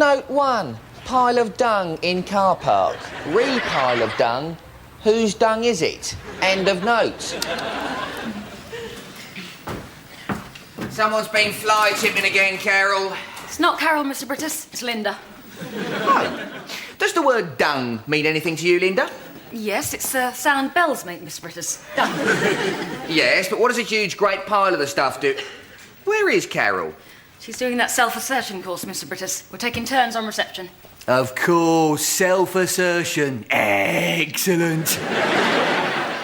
Note 1. Pile of dung in car park. Re-pile of dung. Whose dung is it? End of note. Someone's been fly tipping again, Carol. It's not Carol, Mr. Brittas. It's Linda. Oh. Does the word dung mean anything to you, Linda? Yes, it's the sound bells make, Mr. Brittas. Dung. Yes, but what does a huge, great pile of the stuff do? Where is Carol? She's doing that self-assertion course, Mr. Brittas. We're taking turns on reception. Of course, self-assertion. Excellent.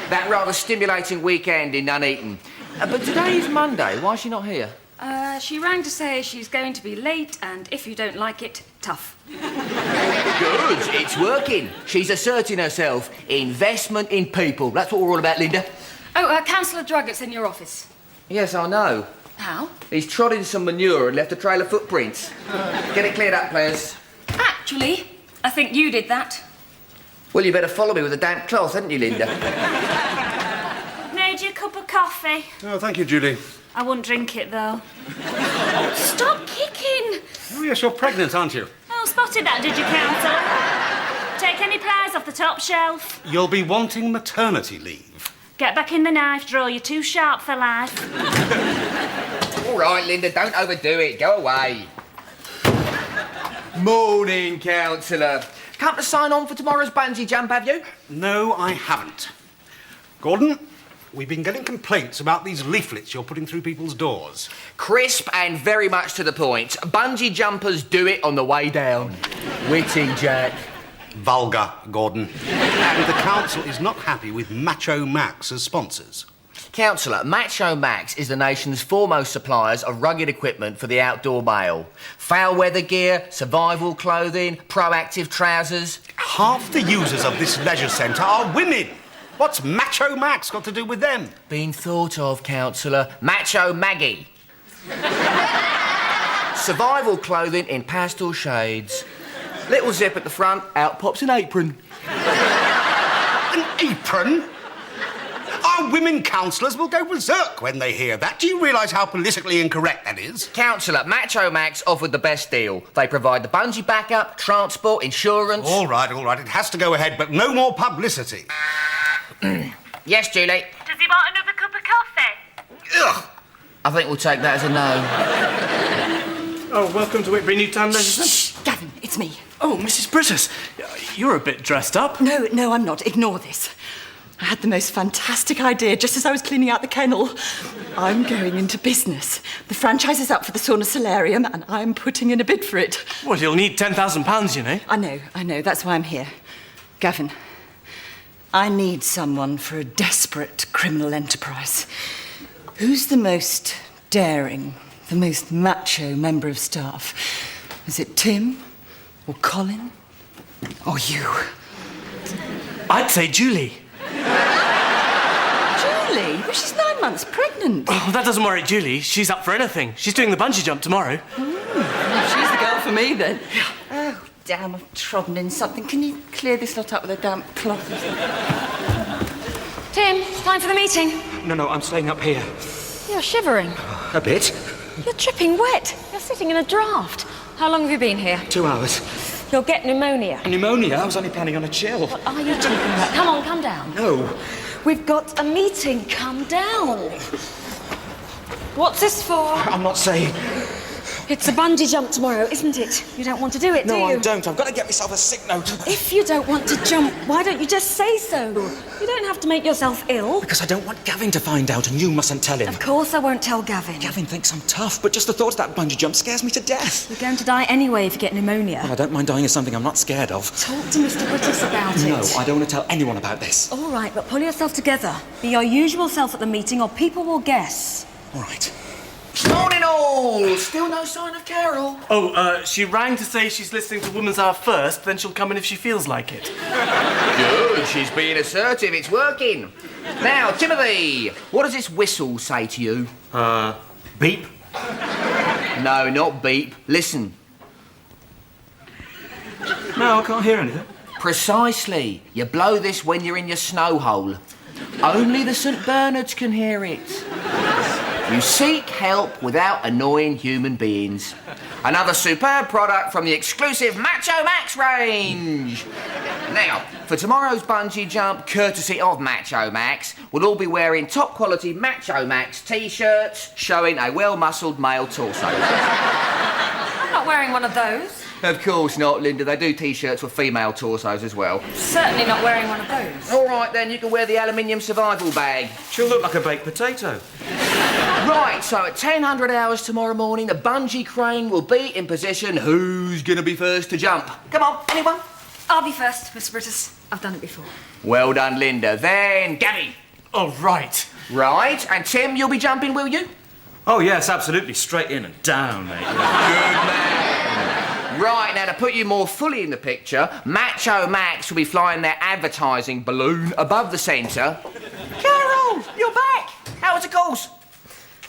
That rather stimulating weekend in Nuneaton. But today is Monday. Why is she not here? She rang to say she's going to be late, and if you don't like it, tough. Good, it's working. She's asserting herself. Investment in people. That's what we're all about, Linda. Oh, Councillor Druggett's in your office. Yes, I know. How? He's trod in some manure and left a trail of footprints. Get it cleared up, players. Actually, I think you did that. Well, you better follow me with a damp cloth, hadn't you, Linda? Made you a cup of coffee. Oh, thank you, Julie. I wouldn't drink it, though. Stop kicking! Oh, yes, you're pregnant, aren't you? Oh, spotted that, did you, Councillor? Take any pliers off the top shelf. You'll be wanting maternity leave. Get back in the knife drawer, you're too sharp for life. All right, Linda, don't overdo it. Go away. Morning, Councillor. Come to sign on for tomorrow's bungee jump, have you? No, I haven't. Gordon, we've been getting complaints about these leaflets you're putting through people's doors. Crisp and very much to the point. Bungee jumpers do it on the way down. Witty, Jack. Vulgar, Gordon. And the council is not happy with Macho Max as sponsors. Councillor, Macho Max is the nation's foremost suppliers of rugged equipment for the outdoor male. Foul weather gear, survival clothing, proactive trousers. Half the users of this leisure centre are women. What's Macho Max got to do with them? Been thought of, Councillor. Macho Maggie. Survival clothing in pastel shades. Little zip at the front, out pops an apron. An apron? Our women councillors will go berserk when they hear that. Do you realise how politically incorrect that is? Councillor, Macho Max offered the best deal. They provide the bungee backup, transport, insurance... All right. It has to go ahead, but no more publicity. Yes, Julie? Does he want another cup of coffee? Ugh. I think we'll take that as a no. Oh, welcome to Whitby Newtown Leisure Centre. Shh, Gavin, it's me. Oh, Mrs. Brittas, you're a bit dressed up. No, I'm not. Ignore this. I had the most fantastic idea just as I was cleaning out the kennel. I'm going into business. The franchise is up for the sauna solarium and I'm putting in a bid for it. Well, you'll need £10,000, you know. I know. That's why I'm here. Gavin, I need someone for a desperate criminal enterprise. Who's the most daring, the most macho member of staff? Is it Tim or Colin or you? I'd say Julie. Julie? But she's 9 months pregnant. Oh, that doesn't worry Julie. She's up for anything. She's doing the bungee jump tomorrow. She's the girl for me, then. Oh, damn, I've trodden in something. Can you clear this lot up with a damp cloth? Tim, it's time for the meeting. No, I'm staying up here. You're shivering. A bit. You're dripping wet. You're sitting in a draft. How long have you been here? 2 hours. You'll get pneumonia. Pneumonia? I was only planning on a chill. What are you talking about? Come on, come down. No. We've got a meeting. Come down. What's this for? I'm not saying. It's a bungee jump tomorrow, isn't it? You don't want to do it, do you? No, I don't. I've got to get myself a sick note. If you don't want to jump, why don't you just say so? You don't have to make yourself ill. Because I don't want Gavin to find out and you mustn't tell him. Of course I won't tell Gavin. Gavin thinks I'm tough, but just the thought of that bungee jump scares me to death. You're going to die anyway if you get pneumonia. Well, I don't mind dying of something I'm not scared of. Talk to Mr. Brittas about it. No, I don't want to tell anyone about this. All right, but pull yourself together. Be your usual self at the meeting or people will guess. All right. Morning all! Still no sign of Carol. Oh, she rang to say she's listening to Woman's Hour first, then she'll come in if she feels like it. Good, she's being assertive. It's working. Now, Timothy, what does this whistle say to you? Beep. No, not beep. Listen. No, I can't hear anything. Precisely. You blow this when you're in your snow hole. Only the St. Bernards can hear it. You seek help without annoying human beings. Another superb product from the exclusive Macho Max range. Now, for tomorrow's bungee jump, courtesy of Macho Max, we'll all be wearing top quality Macho Max t-shirts showing a well-muscled male torso. I'm not wearing one of those. Of course not, Linda. They do t-shirts with female torsos as well. Certainly not wearing one of those. All right, then, you can wear the aluminium survival bag. She'll look like a baked potato. Right, so at 10:00 hours tomorrow morning, the bungee crane will be in position. Who's going to be first to jump? Come on, anyone? I'll be first, Miss Brittas. I've done it before. Well done, Linda. Then, Gabby. Oh, right. Right, and Tim, you'll be jumping, will you? Oh, yes, absolutely. Straight in and down, mate. Good man. Right, now to put you more fully in the picture, Macho Max will be flying their advertising balloon above the centre. Carol, you're back. How was the course?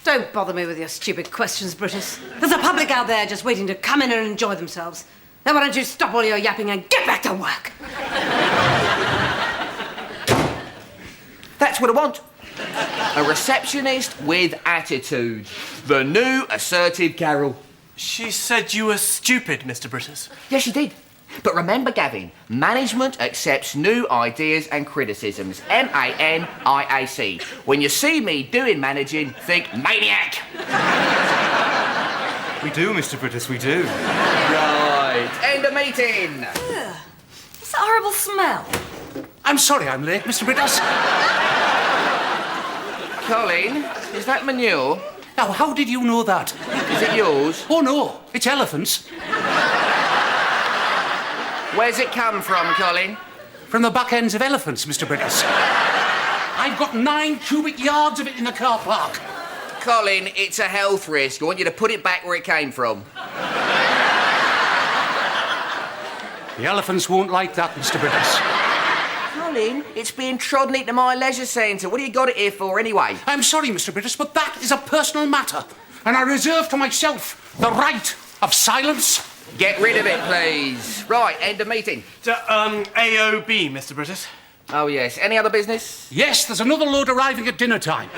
Don't bother me with your stupid questions, Brittas. There's a public out there just waiting to come in and enjoy themselves. Now why don't you stop all your yapping and get back to work? That's what I want. A receptionist with attitude. The new assertive Carol. She said you were stupid, Mr. Brittas. Yes, she did. But remember, Gavin, management accepts new ideas and criticisms. MANIAC. When you see me doing managing, think maniac. We do, Mr. Brittas, we do. Right. End of meeting. What's that horrible smell? I'm sorry I'm late, Mr. Brittas. Colin, is that manure? Now, how did you know that? Is it yours? Oh, no, it's elephants. Where's it come from, Colin? From the back ends of elephants, Mr. Brittas. I've got 9 cubic yards of it in the car park. Colin, it's a health risk. I want you to put it back where it came from. The elephants won't like that, Mr. Brittas. Colin, it's being trodden into my leisure centre. What do you got it here for, anyway? I'm sorry, Mr. Brittas, but that is a personal matter, and I reserve to myself the right of silence. Get rid of it, please. Right, end of meeting. AOB, Mr. Brittas. Oh, yes. Any other business? Yes, there's another load arriving at dinner time.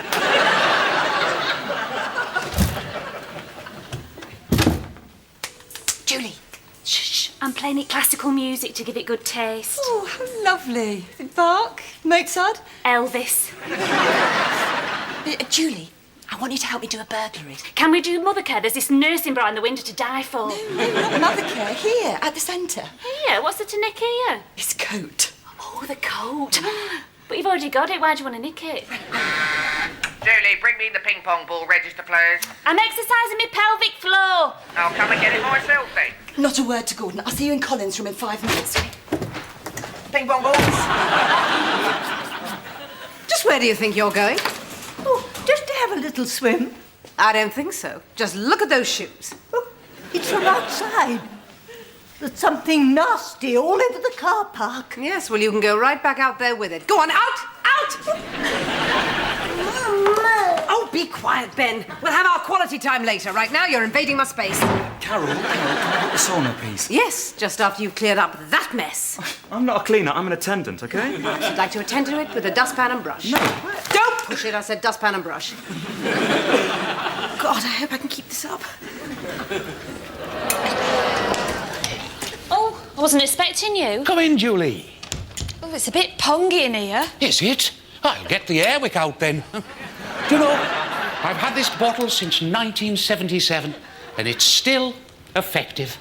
Julie, shh. I'm playing it classical music to give it good taste. Oh, how lovely. Bach? Mozart? Elvis. Julie, I want you to help me do a burglary. Can we do mother care? There's this nursing bra in the window to die for. No, not mother care. Here, at the centre. Here, what's there to nick here? His coat. Oh, the coat. But you've already got it. Why do you want to nick it? Julie, bring me the ping pong ball register, please. I'm exercising my pelvic floor. I'll come and get it myself, then. Not a word to Gordon. I'll see you in Colin's room in 5 minutes. Ping pong balls. Just where do you think you're going? Oh, just to have a little swim. I don't think so. Just look at those shoes. Oh, it's from outside. There's something nasty all over the car park. Yes, well, you can go right back out there with it. Go on, out! Out! Oh, be quiet, Ben. We'll have our quality time later. Right now, you're invading my space. Carol, can I get the sauna, please? Yes, just after you've cleared up that mess. I'm not a cleaner, I'm an attendant, okay? I should like to attend to it with a dustpan and brush. No. Don't push it, I said dustpan and brush. God, I hope I can keep this up. Oh, I wasn't expecting you. Come in, Julie. Oh, it's a bit pongy in here. Is it? I'll get the airwick out then. Do you know, I've had this bottle since 1977 and it's still effective.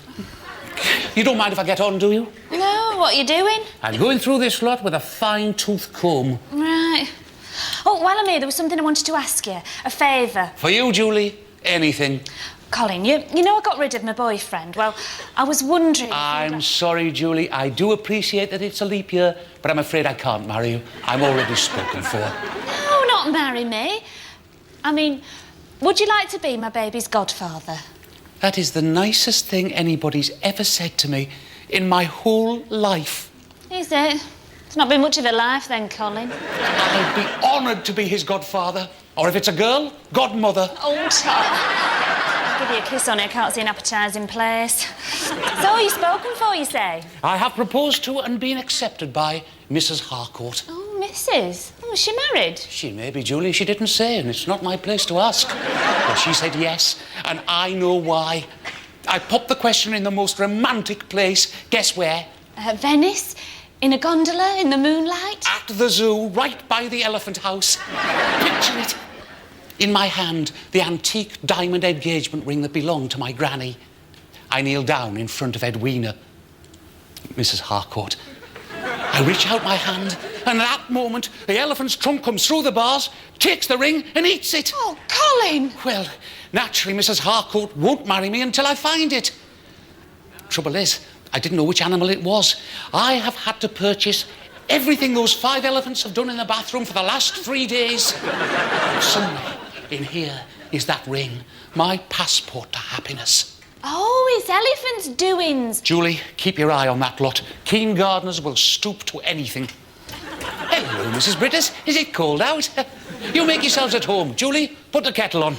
You don't mind if I get on, do you? No, what are you doing? I'm going through this lot with a fine-tooth comb. Right. Oh, while I'm here, there was something I wanted to ask you. A favour. For you, Julie, anything. Colin, you know I got rid of my boyfriend. Well, I was wondering... I'm sorry, Julie. I do appreciate that it's a leap year, but I'm afraid I can't marry you. I'm already spoken for. No, not marry me. I mean, would you like to be my baby's godfather? That is the nicest thing anybody's ever said to me in my whole life. Is it? It's not been much of a life then, Colin. I'd be honoured to be his godfather. Or if it's a girl, godmother. Oh, Tom. I'll give you a kiss on it. I can't see an appetising place. So, you spoken for, you say? I have proposed to and been accepted by Mrs. Harcourt. Oh, Mrs. Oh, is she married? She may be, Julie. She didn't say, and it's not my place to ask. But she said yes, and I know why. I popped the question in the most romantic place. Guess where? Venice? In a gondola in the moonlight? At the zoo, right by the elephant house. Picture it. In my hand, the antique diamond engagement ring that belonged to my granny. I kneel down in front of Edwina, Mrs. Harcourt. I reach out my hand, and at that moment, the elephant's trunk comes through the bars, takes the ring, and eats it. Oh, Colin! Well, naturally, Mrs. Harcourt won't marry me until I find it. Trouble is, I didn't know which animal it was. I have had to purchase everything those 5 elephants have done in the bathroom for the last 3 days. Somewhere in here is that ring, my passport to happiness. Oh, it's elephants' doings. Julie, keep your eye on that lot. Keen gardeners will stoop to anything. Hello, Mrs. Brittas. Is it cold out? You make yourselves at home. Julie, put the kettle on.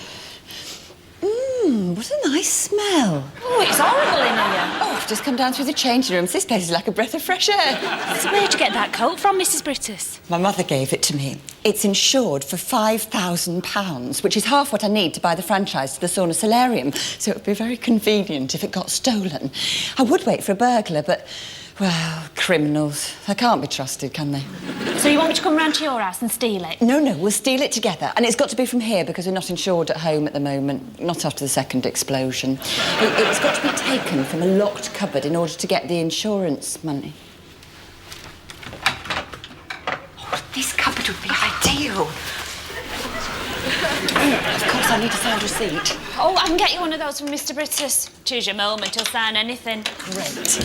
What a nice smell. Oh, it's horrible in here. Oh, I've just come down through the changing rooms. This place is like a breath of fresh air. So where'd you get that coat from, Mrs. Brittas? My mother gave it to me. It's insured for £5,000, which is half what I need to buy the franchise to the sauna solarium. So it would be very convenient if it got stolen. I would wait for a burglar, but, well, criminals. They can't be trusted, can they? So you want me to come round to your house and steal it? No, we'll steal it together. And it's got to be from here because we're not insured at home at the moment. Not after the second explosion. It's got to be taken from a locked cupboard in order to get the insurance money. Oh, this cupboard would be ideal. Of course, I need a signed receipt. Oh, I can get you one of those from Mr. Brittas. Choose your moment, he'll sign anything. Great.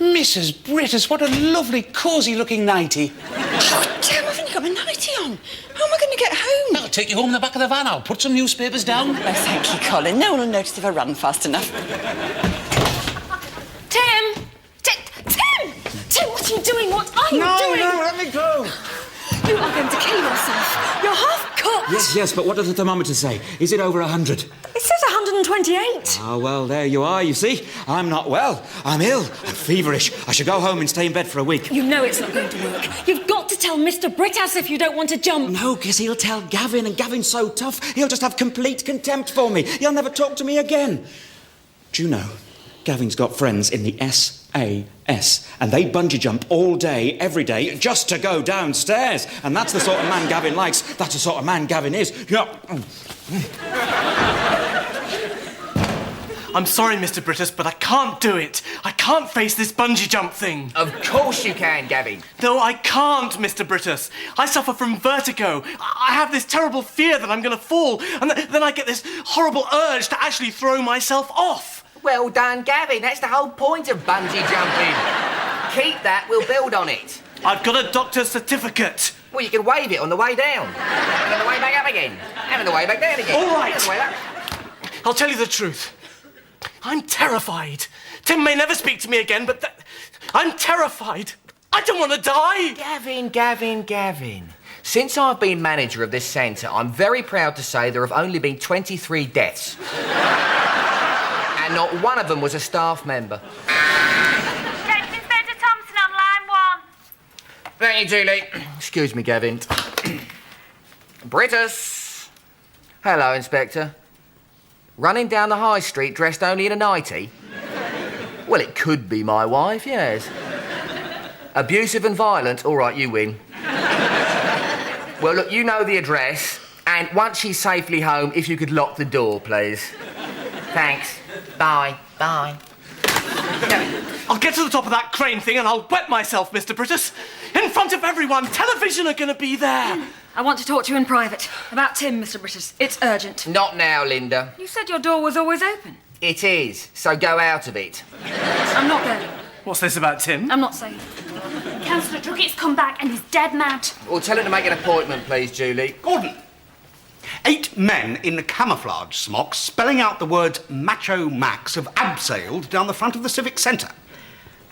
Mrs. Brittas, what a lovely, cosy-looking nightie. Oh, damn, I've only got my nightie on. How am I going to get home? I'll take you home in the back of the van. I'll put some newspapers down. No, thank you, Colin. No one will notice if I run fast enough. Tim! Tim, what are you doing? What are you doing? No, let me go. You are going to kill yourself. You're half cooked. Yes, but what does the thermometer say? Is it over 100? It says 128. Oh, well, there you are, you see. I'm not well. I'm ill. I'm feverish. I should go home and stay in bed for a week. You know it's not going to work. You've got to tell Mr. Brittas if you don't want to jump. No, because he'll tell Gavin, and Gavin's so tough, he'll just have complete contempt for me. He'll never talk to me again. Do you know, Gavin's got friends in the SAS, and they bungee jump all day, every day, just to go downstairs. And that's the sort of man Gavin likes. That's the sort of man Gavin is. I'm sorry, Mr. Brittas, but I can't do it. I can't face this bungee jump thing. Of course you can, Gavin. No, I can't, Mr. Brittas. I suffer from vertigo. I have this terrible fear that I'm going to fall, and then I get this horrible urge to actually throw myself off. Well done, Gavin. That's the whole point of bungee jumping. Keep that, we'll build on it. I've got a doctor's certificate. Well, you can wave it on the way down. And on the way back up again. And on the way back down again. All right. And on the way up. I'll tell you the truth. I'm terrified. Tim may never speak to me again, but I'm terrified. I don't want to die. Gavin. Since I've been manager of this centre, I'm very proud to say there have only been 23 deaths. And not one of them was a staff member. Deputy Inspector Thompson on line 1. Thank you, Julie. Excuse me, Gavin. Brittas. Hello, Inspector. Running down the high street dressed only in a nightie? Well, it could be my wife, yes. Abusive and violent? All right, you win. Well, look, you know the address, and once she's safely home, if you could lock the door, please. Thanks. Bye. I'll get to the top of that crane thing and I'll wet myself, Mr. Brittas. In front of everyone. Television are going to be there. I want to talk to you in private. About Tim, Mr. Brittas. It's urgent. Not now, Linda. You said your door was always open. It is, so go out of it. I'm not going. What's this about Tim? I'm not saying. Councillor Druggett's come back and he's dead mad. Well, tell her to make an appointment, please, Julie. Gordon. 8 men in camouflage smocks spelling out the words Macho Max have abseiled down the front of the Civic Centre.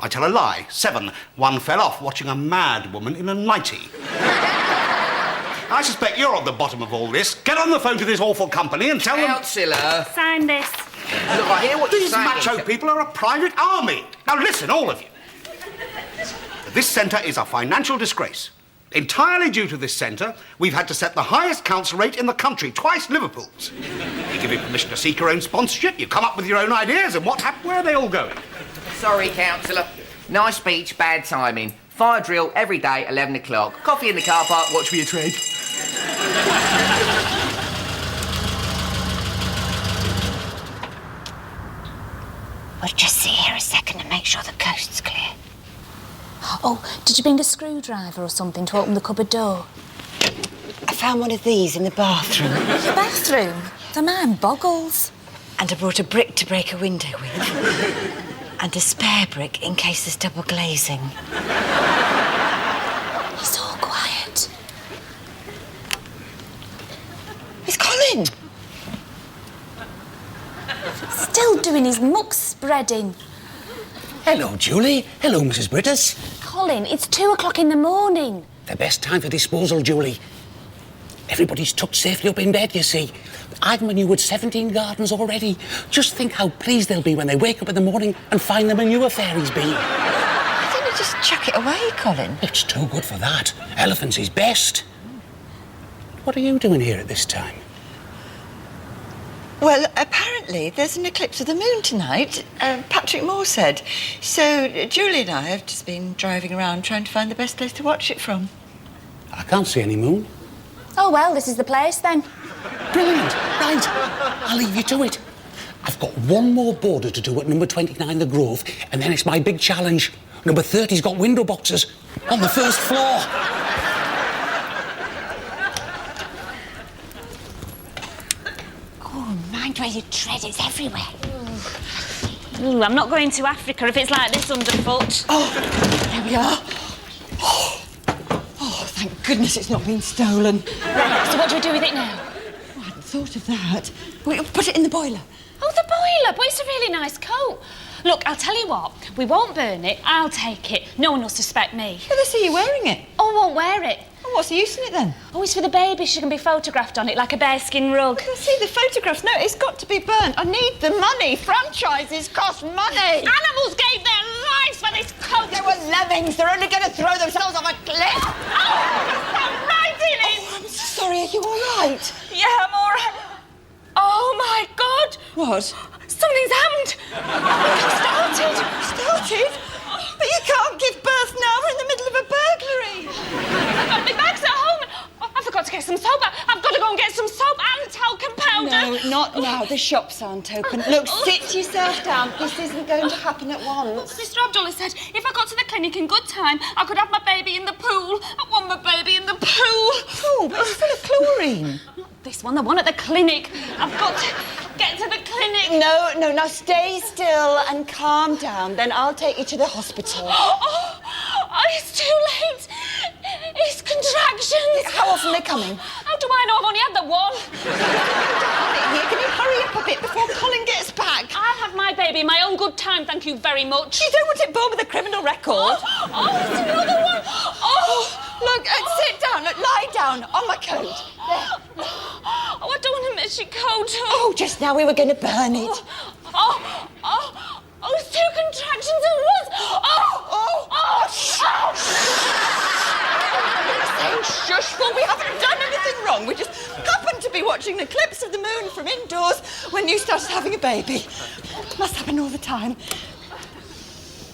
I tell a lie. 7. One fell off watching a mad woman in a nightie. I suspect you're at the bottom of all this. Get on the phone to this awful company and tell them... Councillor. Sign this. Look, I hear what you're These saying. macho people are a private army. Now listen, all of you. This centre is a financial disgrace. Entirely due to this centre, we've had to set the highest council rate in the country, twice Liverpool's. You give me permission to seek your own sponsorship, you come up with your own ideas, and where are they all going? Sorry, councillor. Nice speech, bad timing. Fire drill every day, 11 o'clock. Coffee in the car park, watch for your tread. We'll just sit here a second and make sure the coast's clear. Oh, did you bring a screwdriver or something to open the cupboard door? I found one of these in the bathroom. The bathroom? The man boggles. And I brought a brick to break a window with. And a spare brick in case there's double glazing. He's all quiet. It's Colin! Still doing his muck spreading. Hello, Julie. Hello, Mrs. Brittas. Colin, it's 2 o'clock in the morning. The best time for disposal, Julie. Everybody's tucked safely up in bed, you see. I've manured 17 gardens already. Just think how pleased they'll be when they wake up in the morning and find the manure fairy's been. Why don't you just chuck it away, Colin? It's too good for that. Elephants is best. What are you doing here at this time? Well, apparently there's an eclipse of the moon tonight, Patrick Moore said. So Julie and I have just been driving around trying to find the best place to watch it from. I can't see any moon. Oh, well, this is the place then. Brilliant. Right. I'll leave you to it. I've got one more border to do at number 29 The Grove, and then it's my big challenge. Number 30's got window boxes on the first floor. Mind where you tread, it's everywhere. Ooh, I'm not going to Africa if it's like this underfoot. Oh, there we are. Oh, thank goodness it's not been stolen. Right, so what do we do with it now? Oh, I hadn't thought of that. We'll put it in the boiler. Oh, the boiler, but it's a really nice coat. Look, I'll tell you what, we won't burn it, I'll take it. No one will suspect me. Well, they see you wearing it. Oh, I won't wear it. Well, what's the use in it then? Oh, it's for the baby. She can be photographed on it like a bearskin rug. I see the photographs. No, it's got to be burnt. I need the money. Franchises cost money. Animals gave their lives for this coat. They were lemmings. They're only going to throw themselves off a cliff. Oh, right in it. Oh, I'm sorry. Are you all right? Yeah, I'm all right. Oh, my God. What? Something's happened. Started? But you can't give birth now. We're in the middle of a burglary. My bag's at home. Oh, I forgot to get some soap. I've got to go and get some soap and talcum powder. No, not now. The shops aren't open. Look, sit yourself down. This isn't going to happen at once. Mr. Abdullah said if I got to the clinic in good time, I could have my baby in the pool. I want my baby in the pool. Oh, but it's full of chlorine. Not this one, the one at the clinic. I've got to get to the clinic. No, now stay still and calm down. Then I'll take you to the hospital. Oh, it's too late. It's contractions. How often are they coming? How do I know? I've only had the one. Here, can you hurry up a bit before Colin gets back? I'll have my baby in my own good time, thank you very much. You don't want it born with a criminal record. Oh, it's another one. Oh, look, sit down. Look, lie down on my coat. There. Oh, I don't want to miss your coat. Oh, just now we were going to burn it. Oh, it's 2 contractions at once. Shush, well, we haven't done anything wrong. We just happened to be watching an eclipse of the moon from indoors when you started having a baby. Must happen all the time.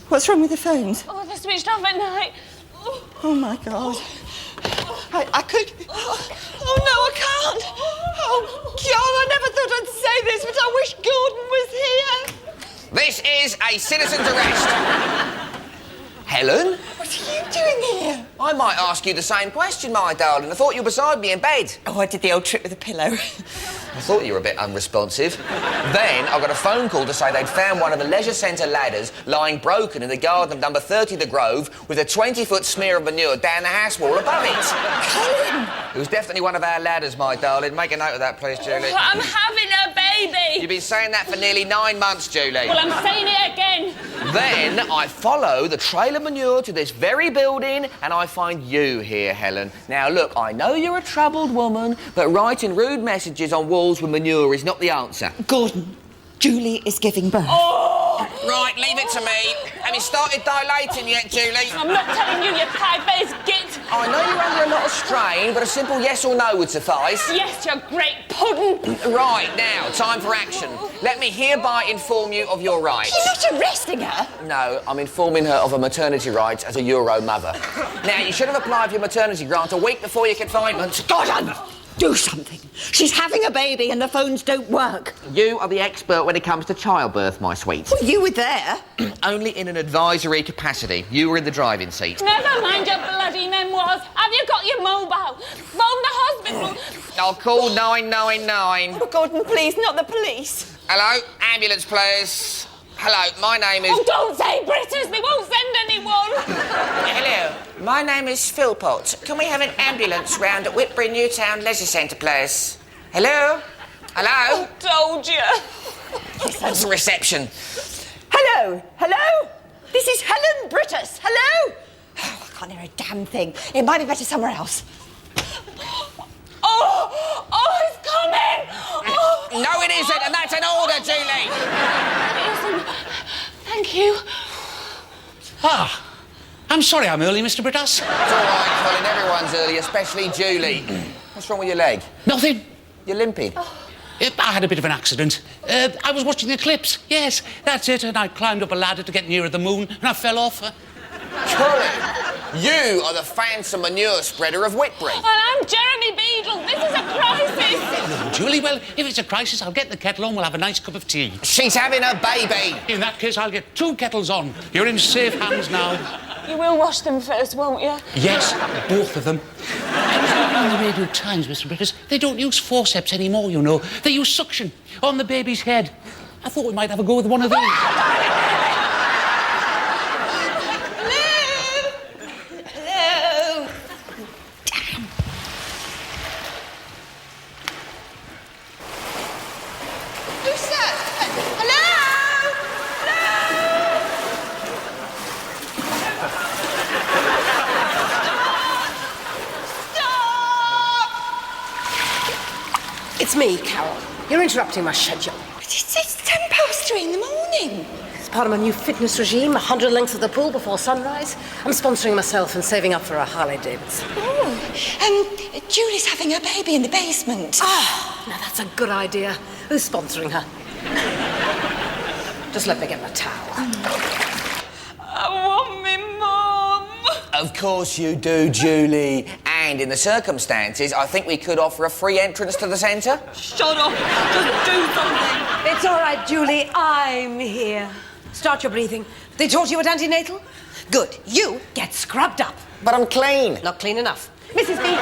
What's wrong with the phones? Oh, they're switched off at night. Oh, my God. I could... Oh, no, I can't. Oh, God, I never thought I'd say this, but I wish Gordon was here. This is a citizen's arrest. Helen? What are you doing here? I might ask you the same question, my darling. I thought you were beside me in bed. Oh, I did the old trick with a pillow. I thought you were a bit unresponsive. Then I got a phone call to say they'd found one of the leisure centre ladders lying broken in the garden of number 30 The Grove with a 20-foot smear of manure down the house wall above it. Colin! It was definitely one of our ladders, my darling. Make a note of that, please, Julie. Oh, I'm having a baby. You've been saying that for nearly 9 months, Julie. Well, I'm saying it again. Then I follow the trail of manure to this very building and I find you here, Helen. Now, look, I know you're a troubled woman, but writing rude messages on walls with manure is not the answer. Gordon, Julie is giving birth. Oh, Right, leave it to me. Have you started dilating yet, Julie? I'm not telling you, you pie-faced git. I know you're under a lot of strain, but a simple yes or no would suffice. Yes, you great pudding. Right, now, time for action. Let me hereby inform you of your rights. You're not arresting her? No, I'm informing her of her maternity rights as a Euro mother. Now, you should have applied for your maternity grant a week before your confinement. Gordon! Do something. She's having a baby and the phones don't work. You are the expert when it comes to childbirth, my sweet. Well, you were there. Only in an advisory capacity. You were in the driving seat. Never mind your bloody memoirs. Have you got your mobile? Phone the hospital. I'll call 999. Oh, Gordon, please, not the police. Hello, ambulance, please. Hello, my name is... Oh, don't say Brittas. They won't send anyone. Hello, my name is Philpott. Can we have an ambulance round at Whitbury Newtown Leisure Centre, please? Hello? Hello? I told you. What's the reception? Hello? Hello? This is Helen Brittas. Hello? Oh, I can't hear a damn thing. It might be better somewhere else. Oh, it's coming. Oh. No, it isn't, and that's an order, Julie. Thank you. Ah, I'm sorry I'm early, Mr. Brittas. It's all right, Colin. Everyone's early, especially Julie. What's wrong with your leg? Nothing. You're limping. I had a bit of an accident. I was watching the eclipse. Yes, that's it. And I climbed up a ladder to get nearer the moon, and I fell off. Colin, you are the phantom manure spreader of Whitbury. And I'm Jeremy Beadle. This is a crisis. No, Julie, well, if it's a crisis, I'll get the kettle on. We'll have a nice cup of tea. She's having a baby. In that case, I'll get 2 kettles on. You're in safe hands now. You will wash them first, won't you? Yes, both of them. I was reading on the Radio Times, Mr. Brittas. They don't use forceps anymore, you know. They use suction on the baby's head. I thought we might have a go with one of these. It's me, Carol. You're interrupting my schedule. It's 3:10 in the morning. It's part of my new fitness regime, 100 lengths of the pool before sunrise. I'm sponsoring myself and saving up for a Harley-Davidson. Oh, Julie's having her baby in the basement. Oh, now that's a good idea. Who's sponsoring her? Just let me get my towel. I want me mum. Of course you do, Julie. And in the circumstances, I think we could offer a free entrance to the centre. Shut up. Just do something. It's all right, Julie. I'm here. Start your breathing. They taught you at antenatal? Good. You get scrubbed up. But I'm clean. Not clean enough. Mrs. B,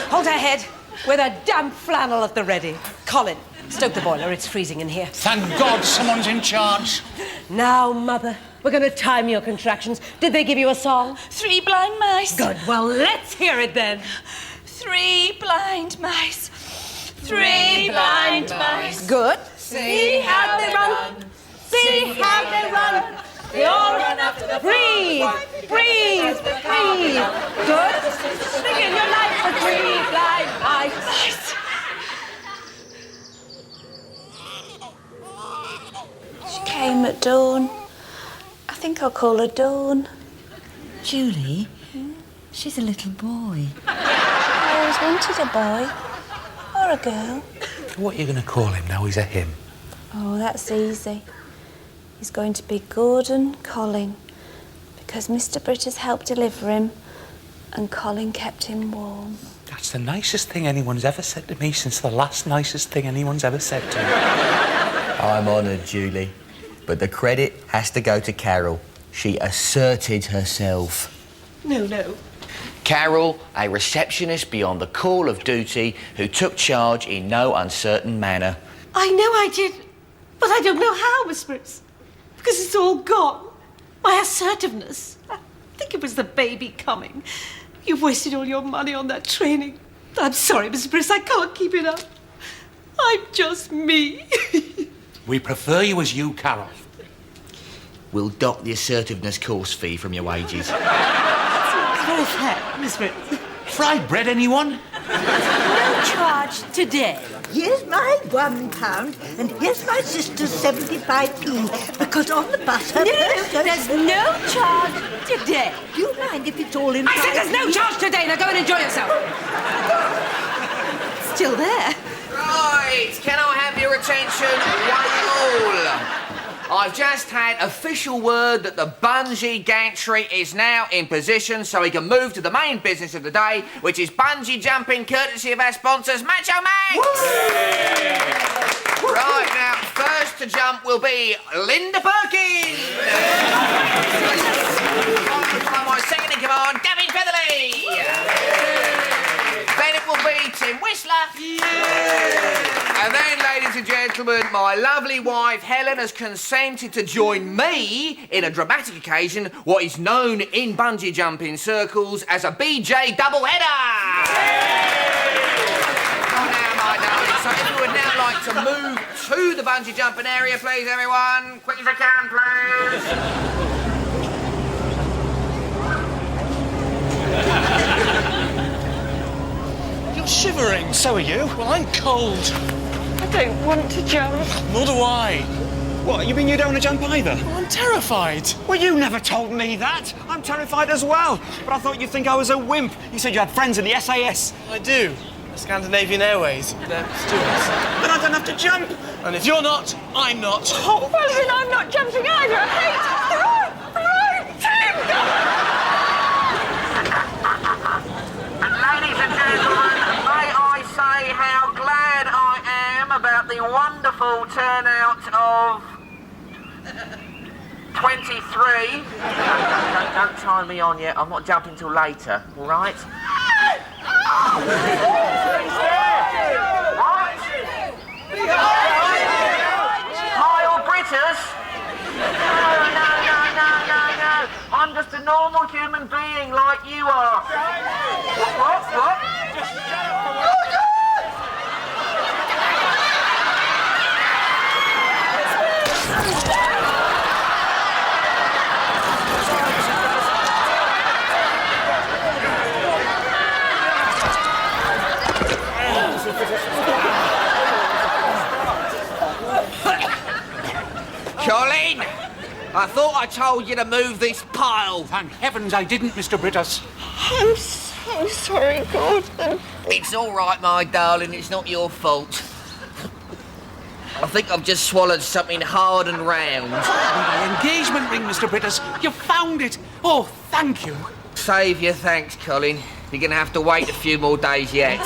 hold her head with a damp flannel at the ready. Colin, stoke the boiler. It's freezing in here. Thank God someone's in charge. Now, Mother, we're going to time your contractions. Did they give you a song? 3 blind mice. Good. Well, let's hear it then. 3 blind mice. 3 blind mice. Good. See how they run. See how they run. They all run after the Breathe. Breathe. Breathe. Good. Sing in your life for 3 blind mice. She came at dawn. I think I'll call her Dawn. Julie, she's a little boy. I always wanted a boy. Or a girl. What are you going to call him now he's a him? Oh, that's easy. He's going to be Gordon Colin. Because Mr. Brittas helped deliver him and Colin kept him warm. That's the nicest thing anyone's ever said to me since the last nicest thing anyone's ever said to me. I'm honoured, Julie. But the credit has to go to Carol. She asserted herself. No. Carol, a receptionist beyond the call of duty, who took charge in no uncertain manner. I know I did, but I don't know how, Miss Brittas. Because it's all gone. My assertiveness. I think it was the baby coming. You've wasted all your money on that training. I'm sorry, Miss Brittas, I can't keep it up. I'm just me. We prefer you as you, Carol. We'll dock the assertiveness course fee from your wages. It's very fair, Miss Brittas. Fried bread, anyone? No charge today. Here's my £1 and here's my sister's 75p, because on the bus her purse goes... There's no charge today. Do you mind if it's all in I said there's no charge today. Now go and enjoy yourself. Still there. Right, can I have your attention, one and all? I've just had official word that the bungee gantry is now in position so we can move to the main business of the day, which is bungee jumping, courtesy of our sponsors, Macho Max! Right, now, first to jump will be Linda Perkins! Followed by my second in command, Gavin Featherly! Then it will be Tim Whistler! And then, ladies and gentlemen, my lovely wife Helen has consented to join me in a dramatic occasion, what is known in bungee jumping circles as a BJ doubleheader. Now, my darling, so if you would now like to move to the bungee jumping area, please, everyone, quick as I can, please. You're shivering. So are you. Well, I'm cold. I don't want to jump. Nor do I. What, you mean you don't want to jump either? Well, I'm terrified. Well, you never told me that. I'm terrified as well. But I thought you'd think I was a wimp. You said you had friends in the SAS. I do. Scandinavian Airways. They're stewards. Then I don't have to jump. And if you're not, I'm not. Oh, well, then I'm not jumping either. I hate Ladies and gentlemen, may I say how glad I am about the wonderful turnout of 23. Don't time me on yet. I'm not jumping till later. All right? What? Kyle Brittas? No. I'm just a normal human being like you are. What? Colin, I thought I told you to move this pile. Thank heavens I didn't, Mr. Brittas. I'm so sorry, Gordon. It's all right, my darling. It's not your fault. I think I've just swallowed something hard and round. My engagement ring, Mr. Brittas. You found it. Oh, thank you. Save your thanks, Colin. You're going to have to wait a few more days yet.